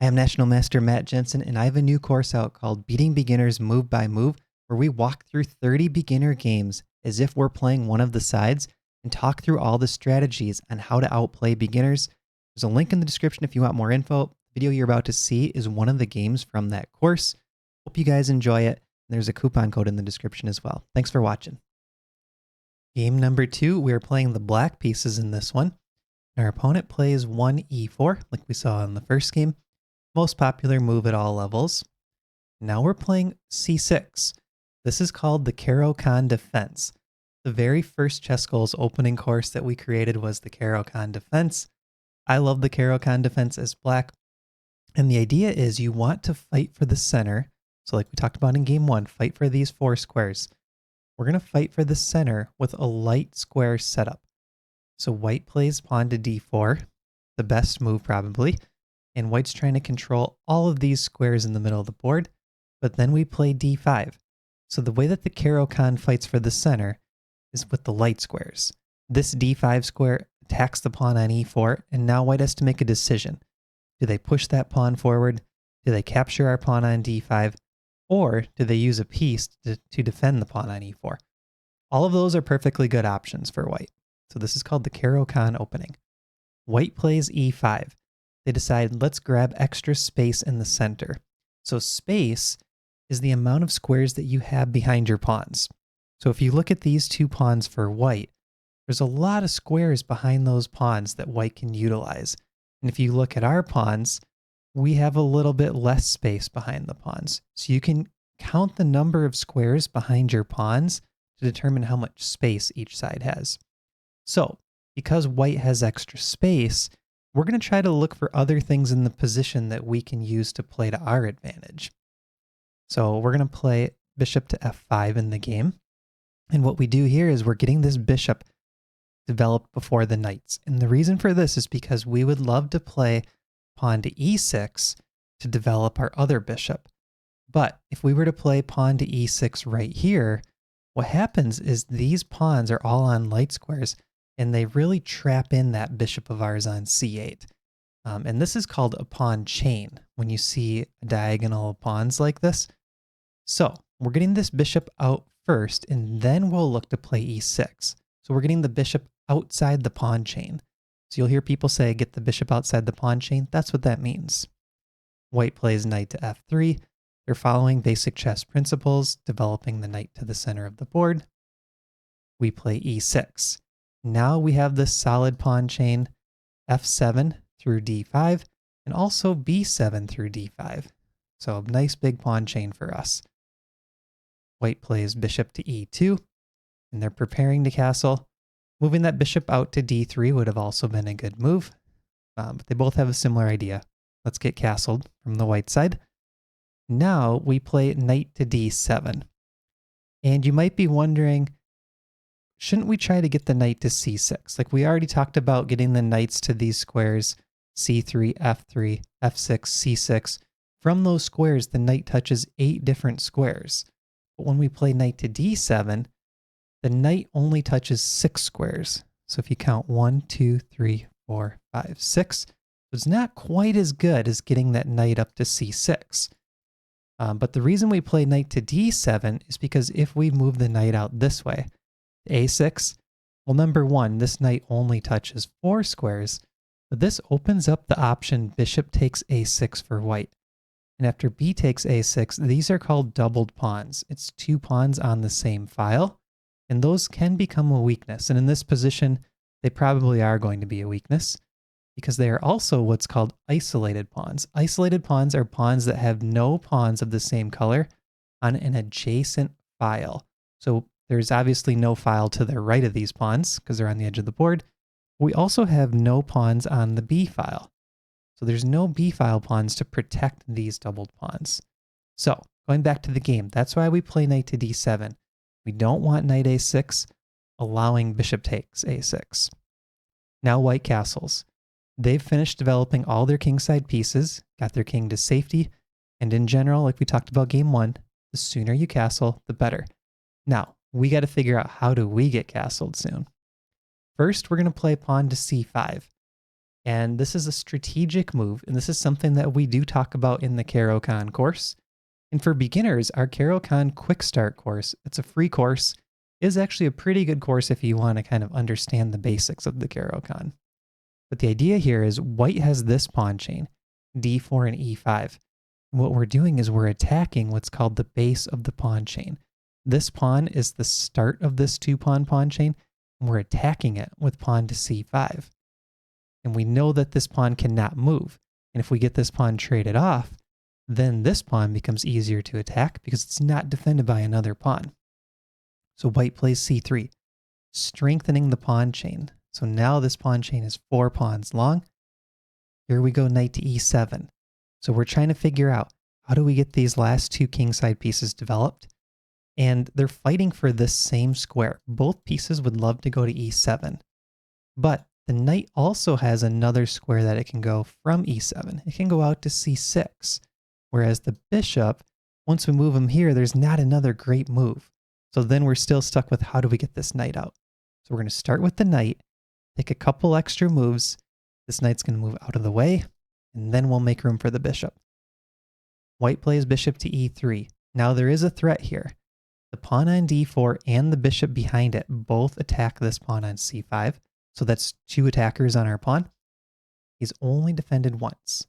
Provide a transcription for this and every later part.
I am National Master Matt Jensen, and I have a new course out called Beating Beginners Move by Move, where we walk through 30 beginner games as if we're playing one of the sides and talk through all the strategies on how to outplay beginners. There's a link in the description if you want more info. The video you're about to see is one of the games from that course. Hope you guys enjoy it. There's a coupon code in the description as well. Thanks for watching. Game number 2, we are playing the black pieces in this one. Our opponent plays 1e4, like we saw in the first game. Most popular move at all levels. Now we're playing c6. This is called the Caro-Kann defense. The very first ChessGoals opening course that we created was the Caro-Kann defense. I love the Caro-Kann defense as black. And the idea is you want to fight for the center. So like we talked about in game 1, fight for these 4 squares. We're going to fight for the center with a light square setup. So white plays pawn to d4, the best move probably. And white's trying to control all of these squares in the middle of the board, but then we play d5. So the way that the Caro-Kann fights for the center is with the light squares. This d5 square attacks the pawn on e4, and now white has to make a decision. Do they push that pawn forward? Do they capture our pawn on d5? Or do they use a piece to defend the pawn on e4? All of those are perfectly good options for white. So this is called the Caro-Kann opening. White plays e5. They decide, let's grab extra space in the center. So space is the amount of squares that you have behind your pawns. So if you look at these 2 pawns for white, there's a lot of squares behind those pawns that white can utilize. And if you look at our pawns, we have a little bit less space behind the pawns. So you can count the number of squares behind your pawns to determine how much space each side has. So because white has extra space, we're going to try to look for other things in the position that we can use to play to our advantage. So we're going to play bishop to f5 in the game. And what we do here is we're getting this bishop developed before the knights. And the reason for this is because we would love to play pawn to e6 to develop our other bishop. But if we were to play pawn to e6 right here, what happens is these pawns are all on light squares, and they really trap in that bishop of ours on c8. And this is called a pawn chain when you see a diagonal of pawns like this. So we're getting this bishop out first, and then we'll look to play e6. So we're getting the bishop outside the pawn chain. So you'll hear people say, get the bishop outside the pawn chain. That's what that means. White plays knight to f3. They're following basic chess principles, developing the knight to the center of the board. We play e6. Now we have this solid pawn chain, f7 through d5, and also b7 through d5. So a nice big pawn chain for us. White plays bishop to e2, and they're preparing to castle. Moving that bishop out to d3 would have also been a good move, but they both have a similar idea. Let's get castled from the white side. Now we play knight to d7. And you might be wondering, shouldn't we try to get the knight to c6? Like we already talked about getting the knights to these squares, c3, f3, f6, c6. From those squares, the knight touches 8 different squares. But when we play knight to d7, the knight only touches 6 squares. So if you count 1, 2, 3, 4, 5, 6, it's not quite as good as getting that knight up to c6. But the reason we play knight to d7 is because if we move the knight out this way, a6, well, number 1, this knight only touches 4 squares, but this opens up the option bishop takes a6 for white. And after b takes a6, these are called doubled pawns. It's 2 pawns on the same file, and those can become a weakness. And in this position, they probably are going to be a weakness because they are also what's called isolated pawns. Isolated pawns are pawns that have no pawns of the same color on an adjacent file. So there's obviously no file to the right of these pawns because they're on the edge of the board. We also have no pawns on the B file. So there's no B file pawns to protect these doubled pawns. So going back to the game, that's why we play knight to d7. We don't want knight a6, allowing bishop takes a6. Now white castles. They've finished developing all their kingside pieces, got their king to safety, and in general, like we talked about game 1, the sooner you castle, the better. Now, we got to figure out how do we get castled soon. First, we're going to play pawn to c5. And this is a strategic move, and this is something that we do talk about in the Caro-Kann course. And for beginners, our Caro-Kann Quick Start course, it's a free course, is actually a pretty good course if you want to kind of understand the basics of the Caro-Kann. But the idea here is white has this pawn chain, d4 and e5. And what we're doing is we're attacking what's called the base of the pawn chain. This pawn is the start of this two-pawn pawn chain, and we're attacking it with pawn to c5. And we know that this pawn cannot move. And if we get this pawn traded off, then this pawn becomes easier to attack because it's not defended by another pawn. So white plays c3, strengthening the pawn chain. So now this pawn chain is 4 pawns long. Here we go, knight to e7. So we're trying to figure out, how do we get these last 2 kingside pieces developed? And they're fighting for this same square. Both pieces would love to go to e7. But the knight also has another square that it can go from e7. It can go out to c6. Whereas the bishop, once we move him here, there's not another great move. So then we're still stuck with, how do we get this knight out? So we're going to start with the knight, take a couple extra moves. This knight's going to move out of the way, and then we'll make room for the bishop. White plays bishop to e3. Now there is a threat here. The pawn on d4 and the bishop behind it both attack this pawn on c5. So that's 2 attackers on our pawn. He's only defended once.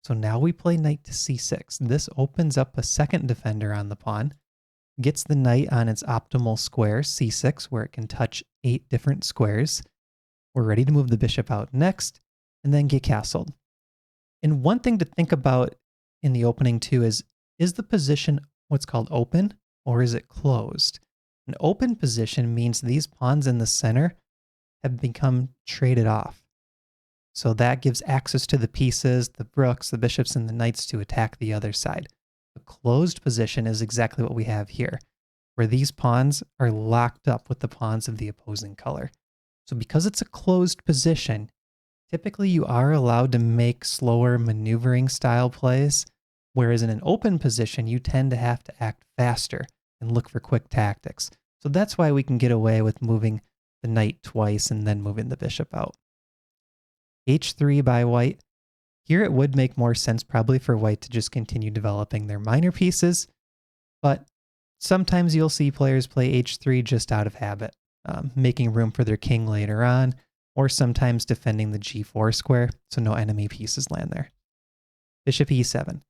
So now we play knight to c6. This opens up a second defender on the pawn, gets the knight on its optimal square, c6, where it can touch 8 different squares. We're ready to move the bishop out next, and then get castled. And one thing to think about in the opening too is the position what's called open, or is it closed? An open position means these pawns in the center have become traded off. So that gives access to the pieces, the rooks, the bishops, and the knights to attack the other side. A closed position is exactly what we have here, where these pawns are locked up with the pawns of the opposing color. So because it's a closed position, typically you are allowed to make slower maneuvering style plays, whereas in an open position, you tend to have to act faster and look for quick tactics. So that's why we can get away with moving the knight twice and then moving the bishop out. h3 by white. Here it would make more sense probably for white to just continue developing their minor pieces, but sometimes you'll see players play h3 just out of habit, making room for their king later on, or sometimes defending the g4 square so no enemy pieces land there. Bishop e7.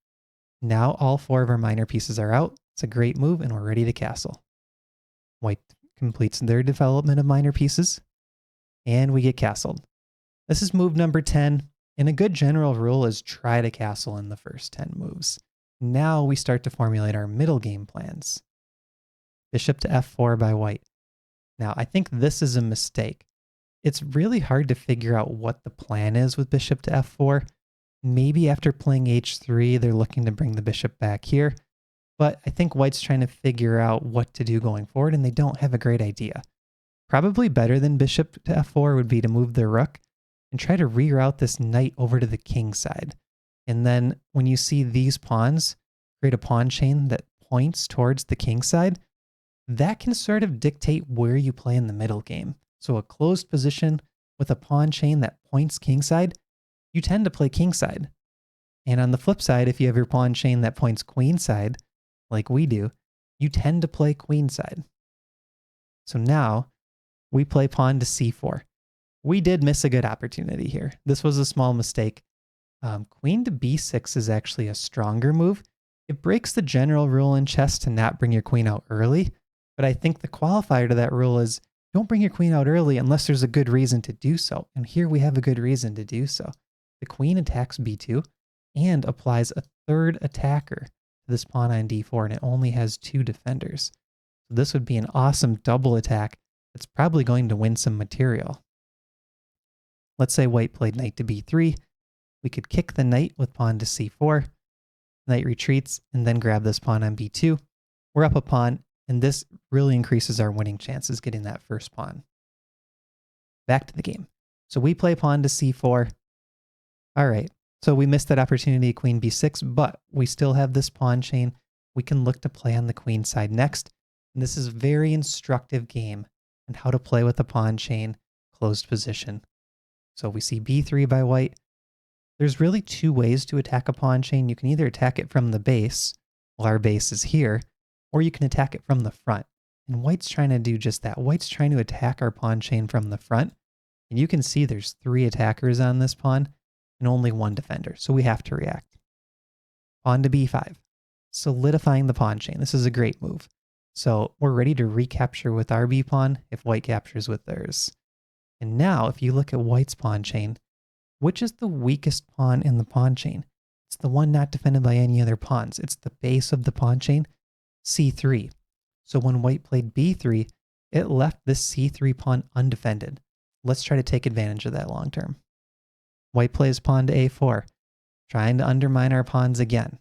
Now all 4 of our minor pieces are out. It's a great move and we're ready to castle. White completes their development of minor pieces, and we get castled. This is move number 10, and a good general rule is try to castle in the first 10 moves. Now we start to formulate our middle game plans. Bishop to f4 by white. Now I think this is a mistake. It's really hard to figure out what the plan is with bishop to f4. Maybe after playing h3, they're looking to bring the bishop back here. But I think white's trying to figure out what to do going forward, and they don't have a great idea. Probably better than bishop to f4 would be to move the rook and try to reroute this knight over to the king side. And then when you see these pawns create a pawn chain that points towards the king side, that can sort of dictate where you play in the middle game. So a closed position with a pawn chain that points kingside, you tend to play kingside. And on the flip side, if you have your pawn chain that points queenside, like we do, you tend to play queenside. So now we play pawn to c4. We did miss a good opportunity here. This was a small mistake. Queen to b6 is actually a stronger move. It breaks the general rule in chess to not bring your queen out early, but I think the qualifier to that rule is don't bring your queen out early unless there's a good reason to do so. And here we have a good reason to do so. The queen attacks b2 and applies a third attacker to this pawn on d4, and it only has 2 defenders. So this would be an awesome double attack that's probably going to win some material. Let's say white played knight to b3. We could kick the knight with pawn to c4. Knight retreats and then grab this pawn on b2. We're up a pawn, and this really increases our winning chances getting that first pawn. Back to the game. So we play pawn to c4. All right, so we missed that opportunity, queen b6, but we still have this pawn chain. We can look to play on the queen side next. And this is a very instructive game on how to play with the pawn chain closed position. So we see b3 by white. There's really two ways to attack a pawn chain. You can either attack it from the base, well, our base is here, or you can attack it from the front. And white's trying to do just that. White's trying to attack our pawn chain from the front. And you can see there's 3 attackers on this pawn and only 1 defender. So we have to react. Pawn to b5, solidifying the pawn chain. This is a great move. So we're ready to recapture with our b pawn if white captures with theirs. And now if you look at white's pawn chain, which is the weakest pawn in the pawn chain? It's the one not defended by any other pawns. It's the base of the pawn chain, c3. So when white played b3, it left this c3 pawn undefended. Let's try to take advantage of that long term. White plays pawn to a4, trying to undermine our pawns again.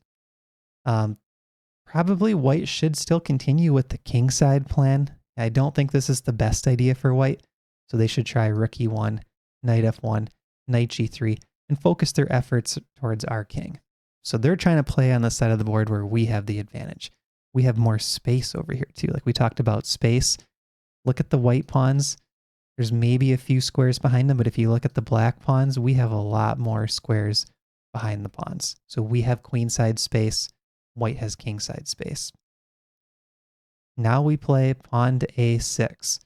Probably white should still continue with the kingside plan. I don't think this is the best idea for white, so they should try rook e1, knight f1, knight g3, and focus their efforts towards our king. So they're trying to play on the side of the board where we have the advantage. We have more space over here too. Like we talked about space. Look at the white pawns. There's maybe a few squares behind them, but if you look at the black pawns, we have a lot more squares behind the pawns. So we have queenside space. White has kingside space. Now we play pawn to a6,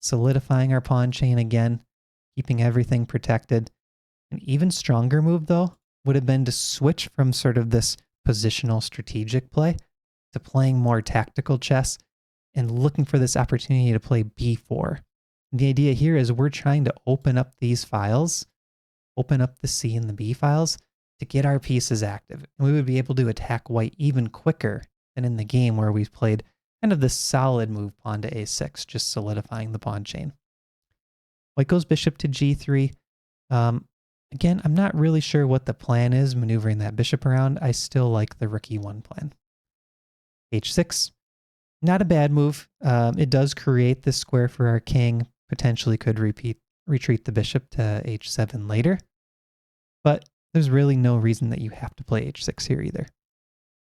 solidifying our pawn chain again, keeping everything protected. An even stronger move, though, would have been to switch from sort of this positional strategic play to playing more tactical chess and looking for this opportunity to play b4. The idea here is we're trying to open up these files, open up the C and the B files to get our pieces active. And we would be able to attack white even quicker than in the game where we've played kind of this solid move pawn to a6, just solidifying the pawn chain. White goes bishop to g3. Again, I'm not really sure what the plan is, maneuvering that bishop around. I still like the rook e1 plan. h6, not a bad move. It does create this square for our king, potentially could retreat the bishop to h7 later, but there's really no reason that you have to play h6 here either.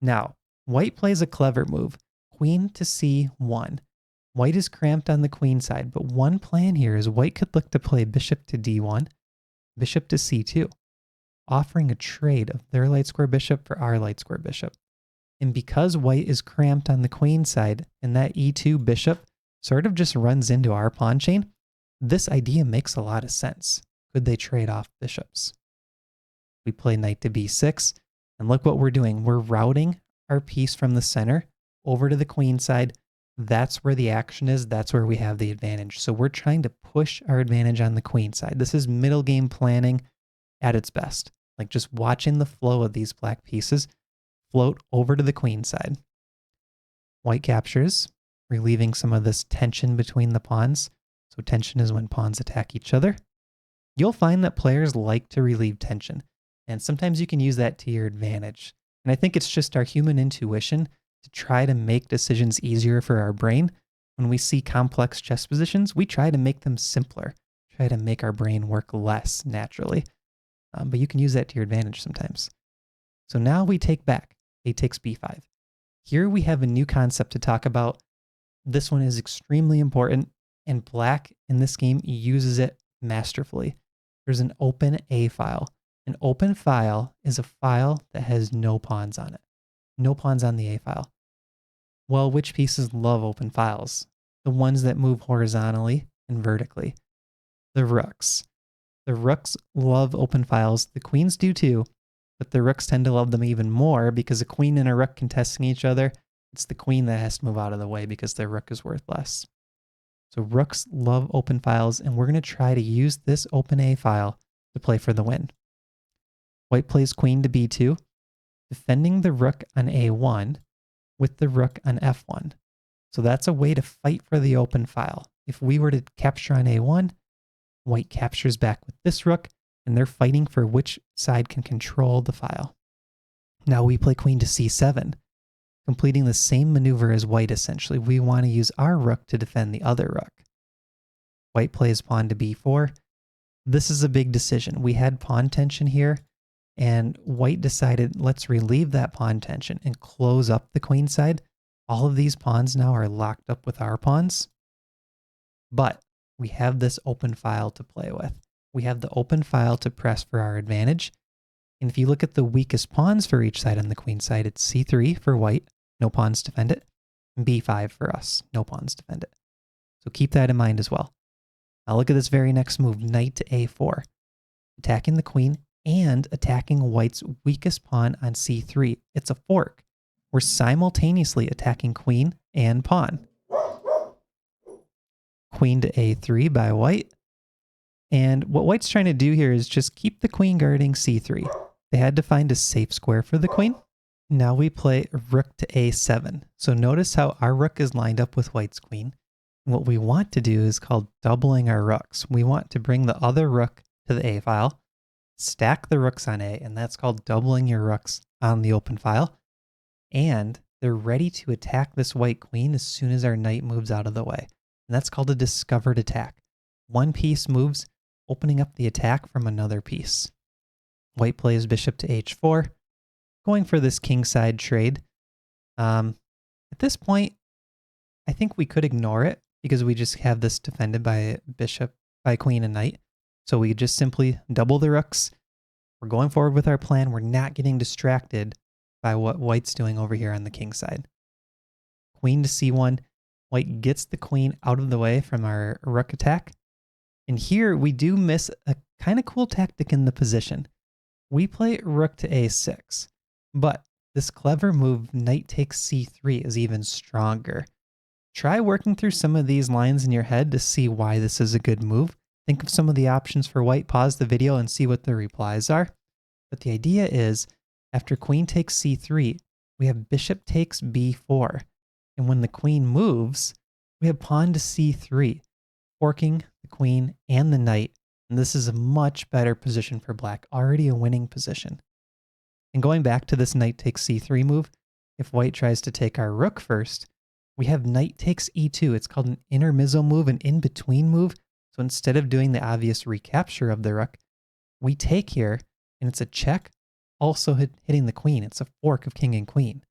Now, white plays a clever move, queen to c1. White is cramped on the queen side, but one plan here is white could look to play bishop to d1, bishop to c2, offering a trade of their light square bishop for our light square bishop. And because white is cramped on the queen side and that e2 bishop sort of just runs into our pawn chain, this idea makes a lot of sense. Could they trade off bishops? We play knight to b6, and look what we're doing. We're routing our piece from the center over to the queen side. That's where the action is. That's where we have the advantage. So we're trying to push our advantage on the queen side. This is middle game planning at its best. Like just watching the flow of these black pieces float over to the queen side. White captures, relieving some of this tension between the pawns. So tension is when pawns attack each other. You'll find that players like to relieve tension, and sometimes you can use that to your advantage. And I think it's just our human intuition to try to make decisions easier for our brain. When we see complex chess positions, we try to make them simpler, try to make our brain work less naturally. But you can use that to your advantage sometimes. So now we take back. A takes b5. Here we have a new concept to talk about. This one is extremely important, and black in this game uses it masterfully. There's an open A file. An open file is a file that has no pawns on it. No pawns on the A file. Well, which pieces love open files? The ones that move horizontally and vertically. The rooks. The rooks love open files. The queens do too, but the rooks tend to love them even more because a queen and a rook contesting each other, it's the queen that has to move out of the way because their rook is worth less. So rooks love open files, and we're going to try to use this open A file to play for the win. White plays queen to b2, defending the rook on a1 with the rook on f1. So that's a way to fight for the open file. If we were to capture on a1, white captures back with this rook, and they're fighting for which side can control the file. Now we play queen to c7, completing the same maneuver as white essentially. We want to use our rook to defend the other rook. White plays pawn to b4. This is a big decision. We had pawn tension here, and white decided, let's relieve that pawn tension and close up the queen side. All of these pawns now are locked up with our pawns, but we have this open file to play with. We have the open file to press for our advantage, And if you look at the weakest pawns for each side on the queen side, it's c3 for white, no pawns defend it, and b5 for us, no pawns defend it. So keep that in mind as well. Now look at this very next move, knight to a4, attacking the queen and attacking white's weakest pawn on c3. It's a fork. We're simultaneously attacking queen and pawn. Queen to a3 by white. And what white's trying to do here is just keep the queen guarding c3. They had to find a safe square for the queen. Now we play rook to a7. So notice how our rook is lined up with white's queen. What we want to do is called doubling our rooks. We want to bring the other rook to the a file, stack the rooks on a, and that's called doubling your rooks on the open file. And they're ready to attack this white queen as soon as our knight moves out of the way. And that's called a discovered attack. One piece moves, opening up the attack from another piece. White plays bishop to h4, going for this kingside trade. At this point, I think we could ignore it because we just have this defended by bishop, by queen and knight. So we just simply double the rooks. We're going forward with our plan. We're not getting distracted by what white's doing over here on the king side. Queen to c1. White gets the queen out of the way from our rook attack. And here we do miss a kind of cool tactic in the position. We play rook to a6, but this clever move, knight takes c3, is even stronger. Try working through some of these lines in your head to see why this is a good move. Think of some of the options for white, pause the video and see what the replies are. But the idea is, after queen takes c3, we have bishop takes b4. And when the queen moves, we have pawn to c3, forking the queen and the knight. And this is a much better position for black, already a winning position. And going back to this knight takes c3 move, if white tries to take our rook first, we have knight takes e2. It's called an intermezzo move, an in-between move. So instead of doing the obvious recapture of the rook, we take here, and it's a check, also hitting the queen. It's a fork of king and queen.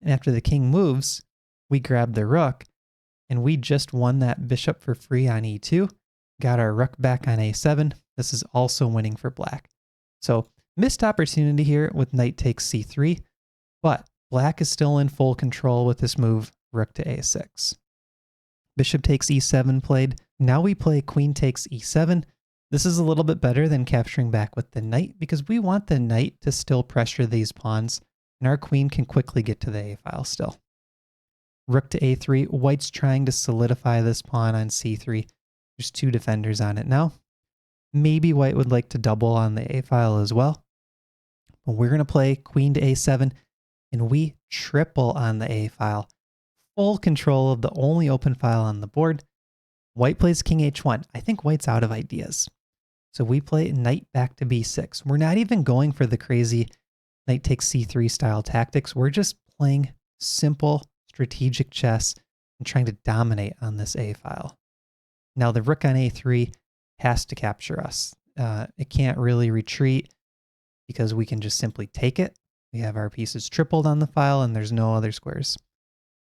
And after the king moves, we grab the rook, and we just won that bishop for free on e2, got our rook back on a7. This is also winning for black. So missed opportunity here with knight takes c3, but black is still in full control with this move, rook to a6. Bishop takes e7 played. Now we play queen takes e7. This is a little bit better than capturing back with the knight because we want the knight to still pressure these pawns, and our queen can quickly get to the a file still. Rook to a3. White's trying to solidify this pawn on c3. There's two defenders on it now. Maybe white would like to double on the a file as well. But we're going to play queen to a7, and we triple on the a file. Full control of the only open file on the board. White plays king h1. I think white's out of ideas. So we play knight back to b6. We're not even going for the crazy knight takes c3 style tactics. We're just playing simple strategic chess and trying to dominate on this a file. Now the rook on a3 has to capture us. It can't really retreat because we can just simply take it. We have our pieces tripled on the file and there's no other squares.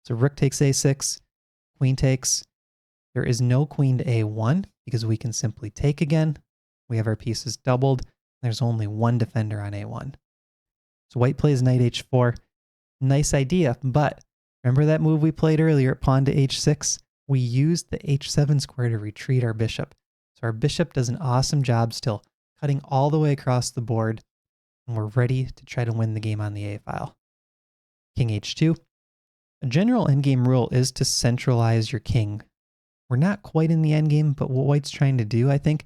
So rook takes a6, queen takes. There is no queen to a1 because we can simply take again. We have our pieces doubled. There's only one defender on a1. So white plays knight h4. Nice idea, but remember that move we played earlier, pawn to h6? We used the h7 square to retreat our bishop. So our bishop does an awesome job still, cutting all the way across the board, and we're ready to try to win the game on the a file. King h2. A general endgame rule is to centralize your king. We're not quite in the endgame, but what white's trying to do, I think,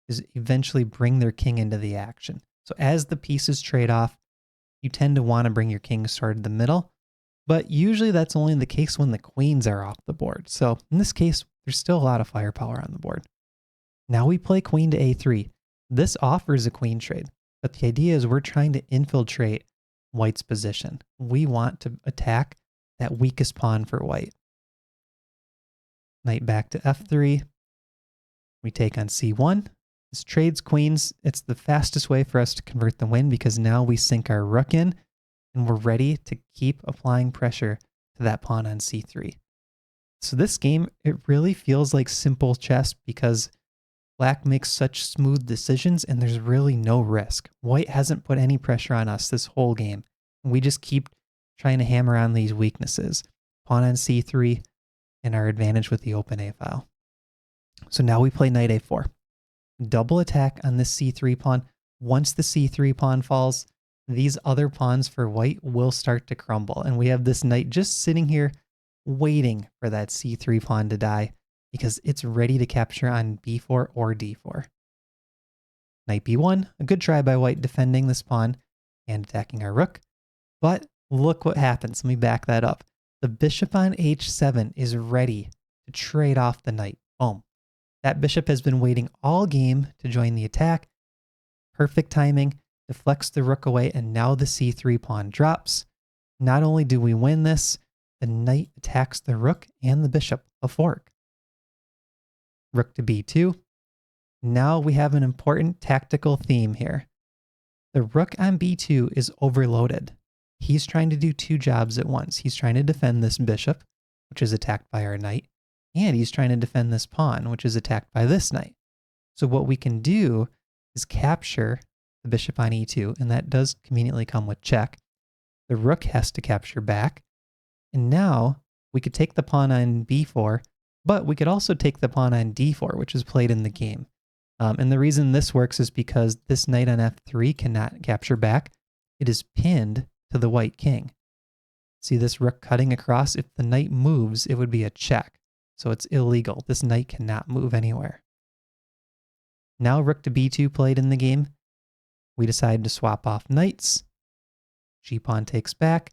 is eventually bring their king into the action. So as the pieces trade off, you tend to want to bring your king toward the middle, but usually that's only the case when the queens are off the board. So in this case, there's still a lot of firepower on the board. Now we play queen to a3. This offers a queen trade, but the idea is we're trying to infiltrate white's position. We want to attack that weakest pawn for white. Knight back to f3. We take on c1. This trades queens. It's the fastest way for us to convert the win because now we sink our rook in and we're ready to keep applying pressure to that pawn on c3. So this game, it really feels like simple chess because Black makes such smooth decisions and there's really no risk. White hasn't put any pressure on us this whole game. We just keep trying to hammer on these weaknesses. Pawn on c3 and our advantage with the open a file. So now we play knight a4. Double attack on this c3 pawn. Once the c3 pawn falls, these other pawns for white will start to crumble. And we have this knight just sitting here waiting for that c3 pawn to die because it's ready to capture on b4 or d4. Knight b1, a good try by white defending this pawn and attacking our rook. But look what happens. Let me back that up. The bishop on h7 is ready to trade off the knight. Boom. That bishop has been waiting all game to join the attack. Perfect timing, deflects the rook away, and now the c3 pawn drops. Not only do we win this, the knight attacks the rook and the bishop, a fork. Rook to b2. Now we have an important tactical theme here. The rook on b2 is overloaded. He's trying to do two jobs at once. He's trying to defend this bishop, which is attacked by our knight, and he's trying to defend this pawn, which is attacked by this knight. So what we can do is capture the bishop on e2, and that does conveniently come with check. The rook has to capture back, and now we could take the pawn on b4, but we could also take the pawn on d4, which is played in the game. And the reason this works is because this knight on f3 cannot capture back. It is pinned to the white king. See this rook cutting across? If the knight moves, it would be a check. So it's illegal. This knight cannot move anywhere. Now rook to b2 played in the game. We decide to swap off knights. G-pawn takes back.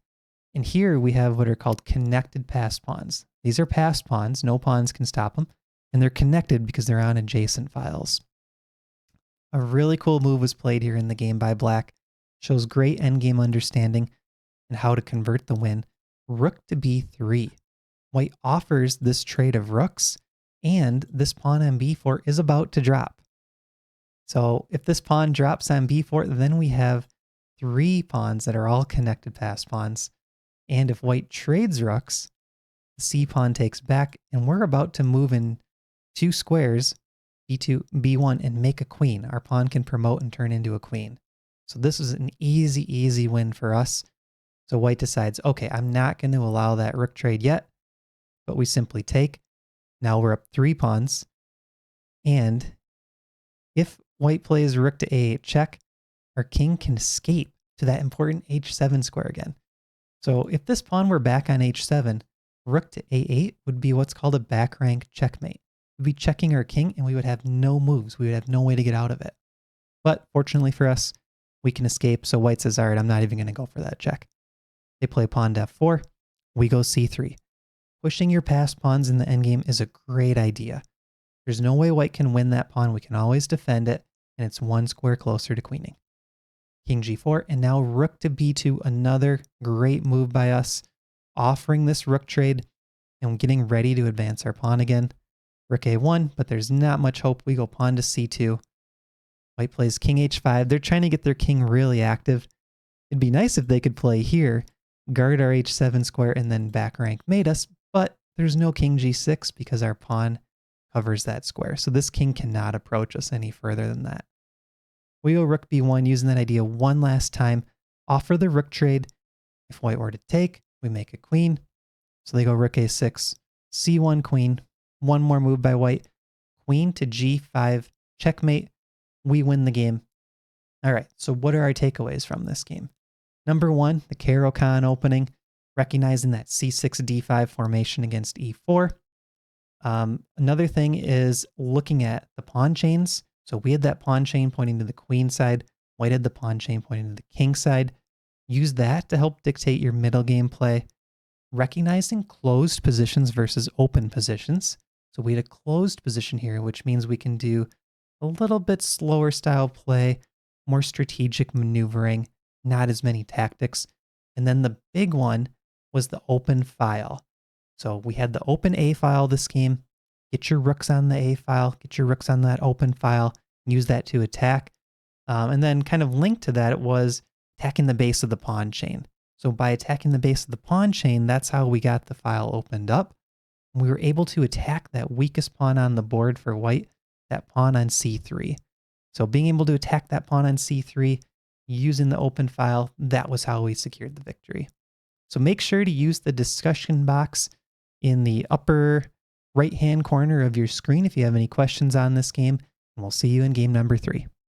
And here we have what are called connected passed pawns. These are passed pawns. No pawns can stop them. And they're connected because they're on adjacent files. A really cool move was played here in the game by black. Shows great endgame understanding and how to convert the win. Rook to b3. White offers this trade of rooks, and this pawn on b4 is about to drop. So if this pawn drops on b4, then we have three pawns that are all connected passed pawns. And if white trades rooks, the c pawn takes back, and we're about to move in two squares, b2, b1, and make a queen. Our pawn can promote and turn into a queen. So this is an easy win for us. So white decides, okay, I'm not going to allow that rook trade yet, but we simply take. Now we're up 3 pawns. And if white plays rook to a8 check, our king can escape to that important h7 square again. So if this pawn were back on h7, rook to a8 would be what's called a back rank checkmate. We'd be checking our king and we would have no moves. We would have no way to get out of it. But fortunately for us, we can escape. So white says, all right, I'm not even going to go for that check. They play pawn to f4. We go c3. Pushing your passed pawns in the endgame is a great idea. There's no way white can win that pawn. We can always defend it, and it's one square closer to queening. King g4, and now rook to b2, another great move by us, offering this rook trade and getting ready to advance our pawn again. Rook a1, but there's not much hope. We go pawn to c2. White plays king h5. They're trying to get their king really active. It'd be nice if they could play here, guard our h7 square, and then back rank mate us, but there's no king g6 because our pawn covers that square. So this king cannot approach us any further than that. We go rook b1 using that idea one last time. Offer the rook trade. If white were to take, we make a queen. So they go rook a6, c1 queen. One more move by white. Queen to g5, checkmate. We win the game. All right, so what are our takeaways from this game? Number 1, the Caro-Kann opening, recognizing that c6 d5 formation against e4. Another thing is looking at the pawn chains. So we had that pawn chain pointing to the queen side. White had the pawn chain pointing to the king side. Use that to help dictate your middle game play. Recognizing closed positions versus open positions. So we had a closed position here, which means we can do a little bit slower style play, more strategic maneuvering, not as many tactics. And then the big one was the open file. So we had the open A file this game. Get your rooks on the A file, get your rooks on that open file, use that to attack. And then kind of linked to that, it was attacking the base of the pawn chain. So by attacking the base of the pawn chain, that's how we got the file opened up. We were able to attack that weakest pawn on the board for white that pawn on c3. So being able to attack that pawn on c3 using the open file, that was how we secured the victory. So make sure to use the discussion box in the upper right-hand corner of your screen if you have any questions on this game, and we'll see you in game number 3.